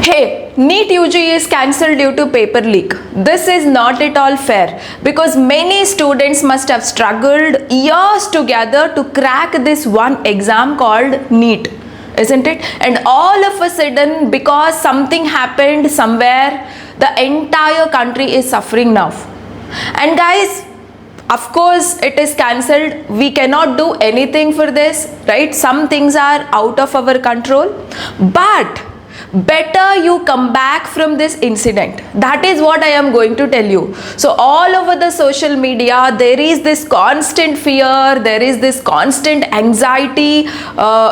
Hey, NEET UG is cancelled due to paper leak. This is not at all fair because many students must have struggled years together to crack this one exam called NEET, isn't it? And all of a sudden, because something happened somewhere, the entire country is suffering now. And guys, of course it is cancelled. We cannot do anything for this, right? Some things are out of our control, but better you come back from this incident. That is what I am going to tell you. So all over the social media there is this constant fear, there is this constant anxiety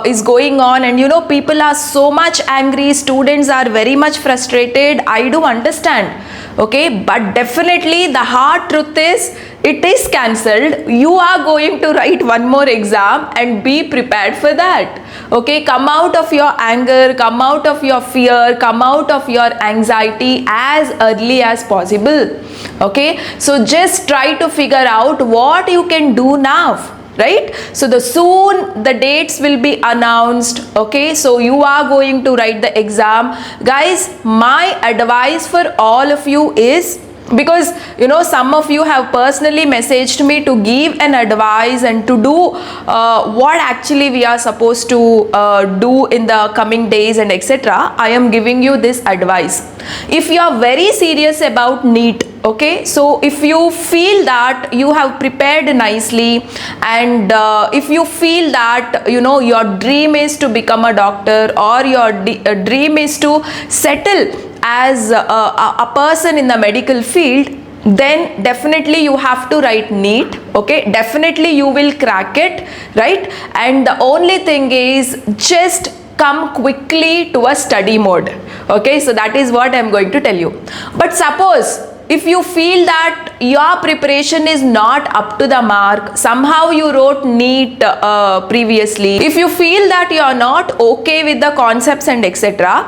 is going on, and you know, people are so much angry, students are very much frustrated. I do understand, okay, but definitely the hard truth is it is cancelled. You are going to write one more exam and be prepared for that. Okay, come out of your anger, come out of your fear, come out of your anxiety as early as possible. Okay, so just try to figure out what you can do now, right? So soon the dates will be announced. Okay, so you are going to write the exam. Guys, my advice for all of you is, because you know, some of you have personally messaged me to give an advice and to do what actually we are supposed to do in the coming days and etc. I am giving you this advice. If you are very serious about NEET, okay, so if you feel that you have prepared nicely, and if you feel that, you know, your dream is to become a doctor, or your dream is to settle as a person in the medical field, then definitely you have to write NEET. Okay, definitely you will crack it, right? And the only thing is, just come quickly to a study mode. Okay, so that is what I am going to tell you. But suppose if you feel that your preparation is not up to the mark, somehow you wrote NEET previously, if you feel that you are not okay with the concepts and etc.,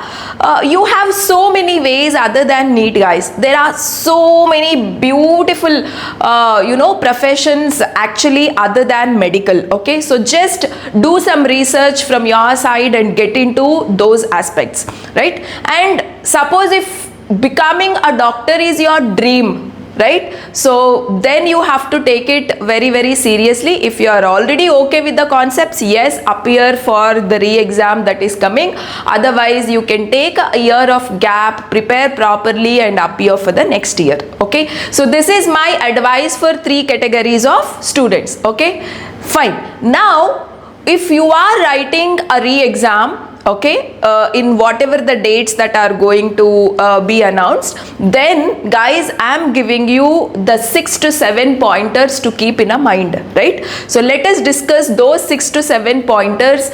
you have so many ways other than NEET, guys. There are so many beautiful you know, professions actually other than medical. Okay, so just do some research from your side and get into those aspects, right? And suppose if becoming a doctor is your dream, right, so then you have to take it very, very seriously. If you are already okay with the concepts, yes, appear for the re-exam that is coming. Otherwise you can take a year of gap, prepare properly and appear for the next year. Okay, so this is my advice for 3 categories of students. Okay, fine. Now if you are writing a re-exam, okay, in whatever the dates that are going to be announced, then guys, I am giving you the 6 to 7 pointers to keep in a mind, right? So let us discuss those 6 to 7 pointers.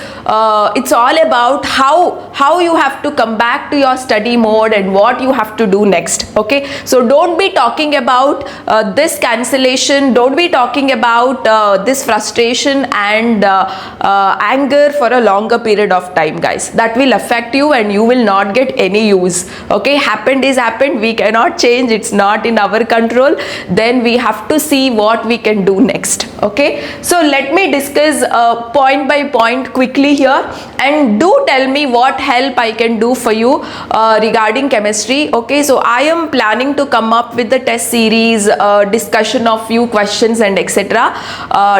It's all about how you have to come back to your study mode and what you have to do next. Okay, so don't be talking about this cancellation, don't be talking about this frustration and anger for a longer period of time, guys. That will affect you and you will not get any use. Okay, happened is happened, we cannot change, it's not in our control. Then we have to see what we can do next. Okay, so let me discuss point by point quickly here, and do tell me what help I can do for you regarding chemistry. Okay, so I am planning to come up with the test series, discussion of few questions and etc.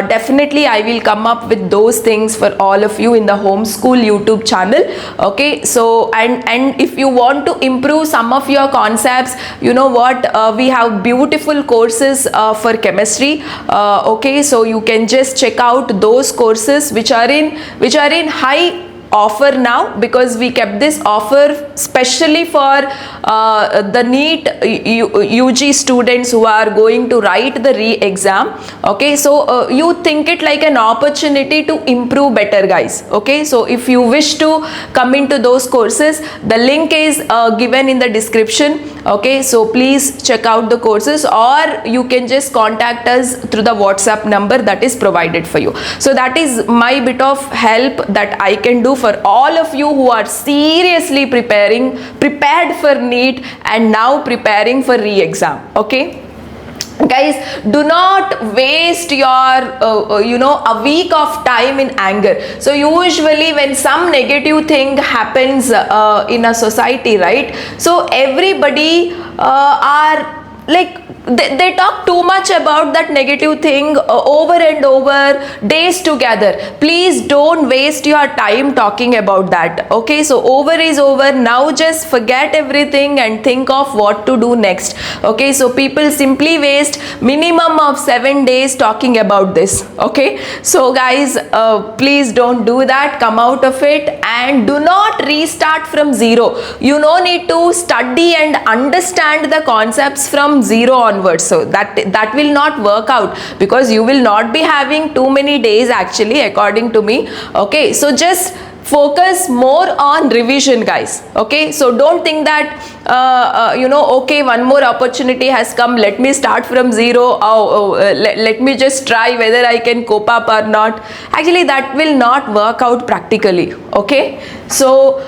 Definitely I will come up with those things for all of you in the homeschool YouTube channel. Okay, so and if you want to improve some of your concepts, you know what, we have beautiful courses for chemistry. Okay, so you can just check out those courses which are in high offer now, because we kept this offer specially for the NEET UG students who are going to write the re-exam. Okay, so you think it like an opportunity to improve better, guys. Okay, so if you wish to come into those courses, the link is given in the description. Okay, so please check out the courses, or you can just contact us through the WhatsApp number that is provided for you. So that is my bit of help that I can do for all of you who are seriously prepared for NEET and now preparing for re-exam. Okay, Guys, do not waste your a week of time in anger. So usually when some negative thing happens in a society, right, so everybody are like they talk too much about that negative thing over and over days together. Please don't waste your time talking about that. Okay, so over is over. Now just forget everything and think of what to do next. Okay, so people simply waste minimum of 7 days talking about this. Okay, so guys, please don't do that. Come out of it and do not restart from zero. You no need to study and understand the concepts from zero onwards. So that will not work out, because you will not be having too many days actually, according to me. Okay, so just focus more on revision, guys. Okay, so don't think that okay, one more opportunity has come, let me start from zero. Let me just try whether I can cope up or not. Actually, that will not work out practically. Okay, so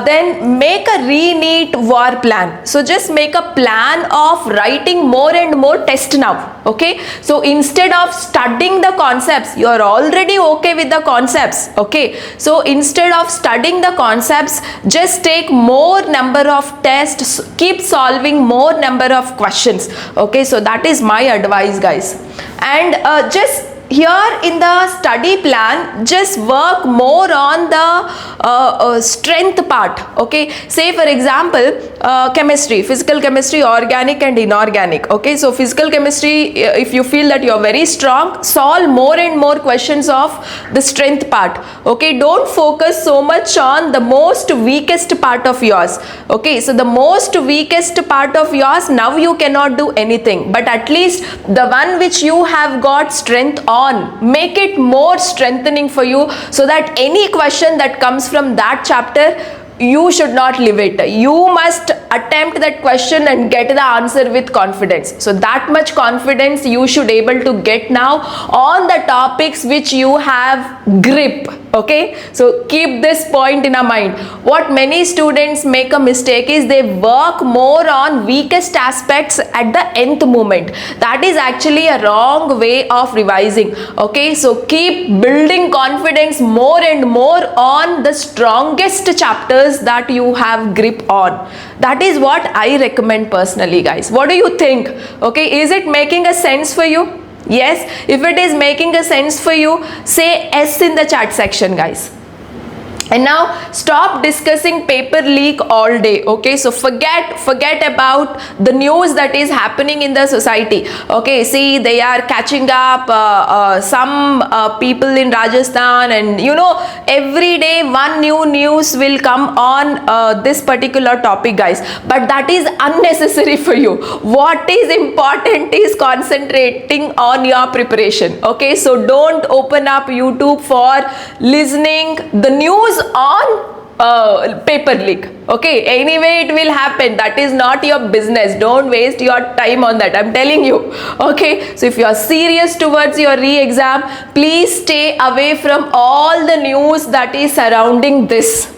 then make a re-NEET war plan. So just make a plan of writing more and more test now. Okay, so instead of studying the concepts, you are already okay with the concepts. Okay, so instead of studying the concepts, just take more number of tests, keep solving more number of questions. Okay, so that is my advice, guys. And just here in the study plan, just work more on the strength part. Okay, say for example chemistry, physical chemistry, organic and inorganic. Okay, so physical chemistry, if you feel that you are very strong, solve more and more questions of the strength part. Okay, don't focus so much on the most weakest part of yours. Okay, so the most weakest part of yours, now you cannot do anything, but at least the one which you have got strength on, make it more strengthening for you, so that any question that comes from that chapter, you should not leave it. You must attempt that question and get the answer with confidence. So that much confidence you should able to get now on the topics which you have grip. Okay, so keep this point in our mind. What many students make a mistake is they work more on weakest aspects at the nth moment. That is actually a wrong way of revising. Okay, so keep building confidence more and more on the strongest chapters that you have grip on. That is what I recommend personally, guys. What do you think? Okay, is it making a sense for you? Yes, if it is making a sense for you, say yes in the chat section, guys. And now stop discussing paper leak all day. Okay, so forget about the news that is happening in the society. Okay, see, they are catching up some people in Rajasthan, and every day one new news will come on this particular topic, guys, but that is unnecessary for you. What is important is concentrating on your preparation. Okay, so don't open up YouTube for listening the news on paper leak. Okay, anyway it will happen. That is not your business. Don't waste your time on that, I'm telling you. Okay, so if you are serious towards your re-exam, please stay away from all the news that is surrounding this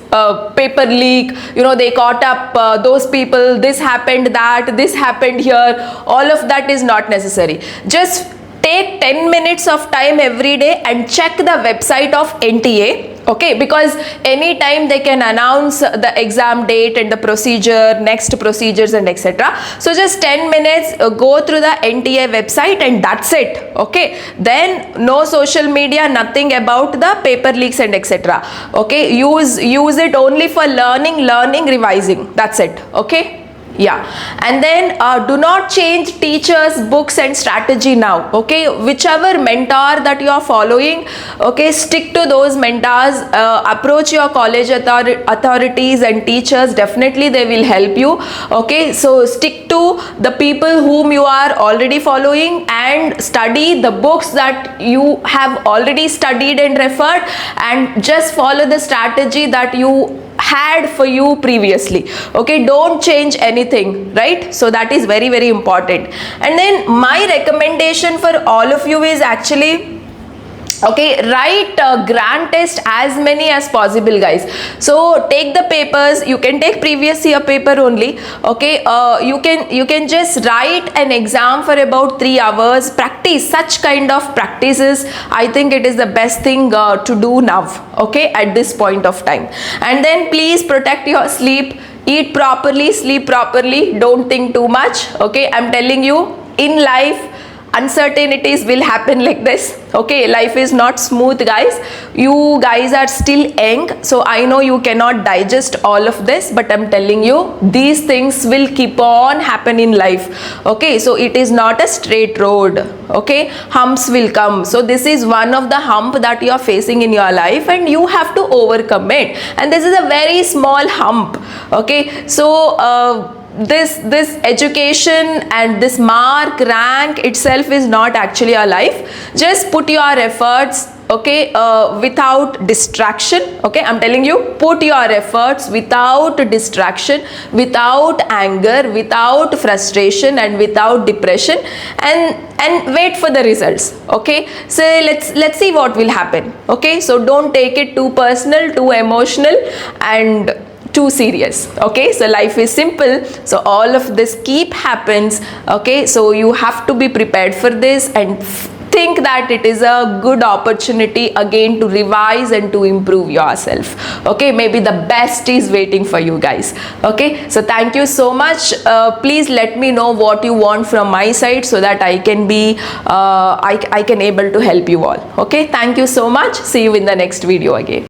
paper leak. They caught up those people, this happened, this happened here. All of that is not necessary. Just take 10 minutes of time every day and check the website of NTA. Okay, because anytime they can announce the exam date and the procedure, next procedures and etc. So just 10 minutes, go through the NTA website and that's it. Okay, then no social media, nothing about the paper leaks and etc. Okay, use it only for learning, revising. That's it. Okay. Yeah, and then do not change teachers, books and strategy now. Okay, whichever mentor that you are following, okay, stick to those mentors. Approach your college authorities and teachers. Definitely they will help you. Okay, so stick to the people whom you are already following and study the books that you have already studied and referred, and just follow the strategy that you had for you previously. Okay, don't change anything, right? So that is very, very important. And then my recommendation for all of you is actually Okay, write grand test as many as possible, guys. So take the papers, you can take previous year paper only. Okay, you can just write an exam for about 3 hours, practice such kind of practices. I think it is the best thing to do now, okay, at this point of time. And then please protect your sleep, eat properly, sleep properly, don't think too much. Okay, I'm telling you, in life uncertainties will happen like this. Okay, life is not smooth, guys. You guys are still young, so I know you cannot digest all of this, but I'm telling you, these things will keep on happen in life. Okay, so it is not a straight road. Okay, humps will come. So this is one of the hump that you are facing in your life, and you have to overcome it. And this is a very small hump. Okay, so this education and this mark rank itself is not actually our life. Just put your efforts, okay, without distraction. Okay, I'm telling you, put your efforts without distraction, without anger, without frustration, and without depression, and wait for the results. Okay, so let's see what will happen. Okay, so don't take it too personal, too emotional, and too serious. Okay, so life is simple, so all of this keep happens. Okay, so you have to be prepared for this and think that it is a good opportunity again to revise and to improve yourself. Okay, maybe the best is waiting for you guys. Okay, so thank you so much. Please let me know what you want from my side so that I can be I can able to help you all. Okay, thank you so much. See you in the next video again.